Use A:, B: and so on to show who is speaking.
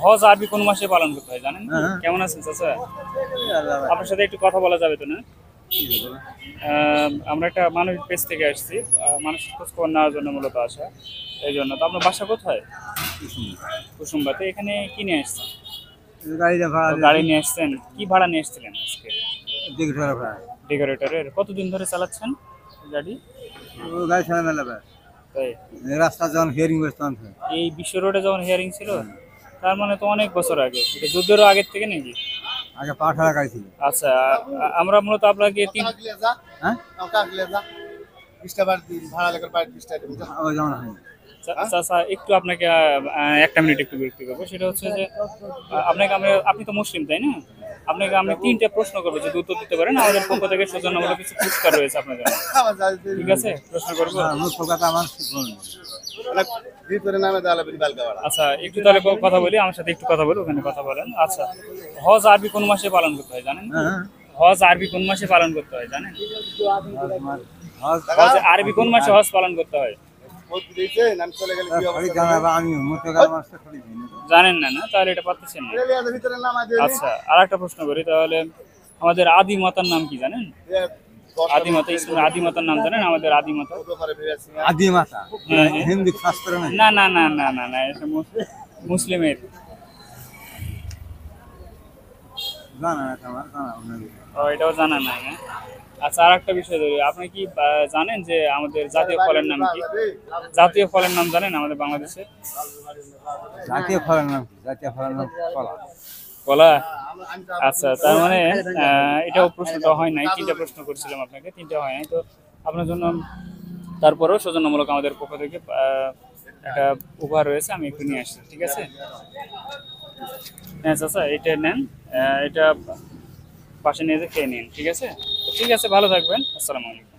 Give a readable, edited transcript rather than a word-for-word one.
A: হজ আরবি কোন মাসে পালন করতে হয় জানেন? কেমন আছেন চাচা? আপনার সাথে একটু কথা বলা যাবে তো না? আমরা একটা মানবিক পেজ থেকে আসছি, মানুষের খোঁজ খবর নেওয়ার জন্য মূলত আসা। এই জন্য তো। আপনার বাসা কোথায়? কুসুম্বাতে। এখানে কি নিয়ে আসছেন? গাড়ি নিয়ে আসছেন। কি ভাড়া নিয়ে আসছিলেন আজকে? ডেকোরেটরের। কতদিন ধরে চালাচ্ছেন গাড়ি? তাই
B: রাস্তা যখন হিয়ারিং করতাম
A: এই বিশ্ব রোডে যখন হিয়ারিং ছিল, তার মানে তো অনেক বছর আগে, এটা যুদ্ধেরও আগের থেকে নাকি?
B: আগে পাঠারা গাড়ি ছিল।
A: আচ্ছা, আমরা মূলত আপনাকে
B: হ্যাঁ ওই যেমন হয়নি।
A: চাচা একটু আপনাকে একটা মিনিট একটু বিরক্তি করবো। সেটা হচ্ছে যে আপনাকে আপনি তো মুসলিম তাই না? আপনাকে আমি তিনটা প্রশ্ন করবো, যদি উত্তর দিতে পারেন আমাদের পক্ষ থেকে সৌজন্যমূলক কিছু পুরস্কার রয়েছে আপনার জন্য। ঠিক আছে, প্রশ্ন করবো।
B: কলকাতা আমার
A: আচ্ছা, একটু তাহলে কথা বলি, আমার সাথে একটু কথা বলি, ওখানে কথা বলেন। আচ্ছা, হজ আরবি কোন মাসে পালন করতে হয় জানেন? হজ আরবি কোন মাসে পালন করতে হয় জানেন? হজ আরবি কোন মাসে হজ পালন করতে হয় জানেন না? না, তাহলে এটা পারতেছেন না। আচ্ছা, আর একটা প্রশ্ন করি তাহলে। আমাদের আদি মাতার নাম কি জানেন? আদি মাতা, ইসলামের আদি মাতার নাম জানেন? আমাদের আদি মাতা
B: আদি মাতা হিন্দু শাস্ত্র
A: না না না না না না, এটা মুসলিমের। এটাও জানা নাই না? আচ্ছা, আর একটা বিষয় ধরি। আপনি কি জানেন যে আমাদের জাতীয় ফলের নাম কি? জাতীয় ফলের নাম জানেন আমাদের বাংলাদেশের?
B: জাতীয় ফলের নাম কি? জাতীয় ফলের নাম কলা।
A: কলা? আচ্ছা, তার মানে এটাও প্রশ্নটা হয় নাই। তিনটা প্রশ্ন করছিলাম আপনাকে, তিনটা হয় নাই তো আপনার জন্য। তারপরেও সৌজন্যমূলক আমাদের পক্ষ থেকে একটা উপহার রয়েছে, আমি একটু নিয়ে আসছি। ঠিক আছে? হ্যাঁ চাচা, এটা নেন। এটা পাশে নিয়ে খেয়ে নিন। ঠিক আছে? ঠিক আছে, ভালো থাকবেন। আসসালামু আলাইকুম।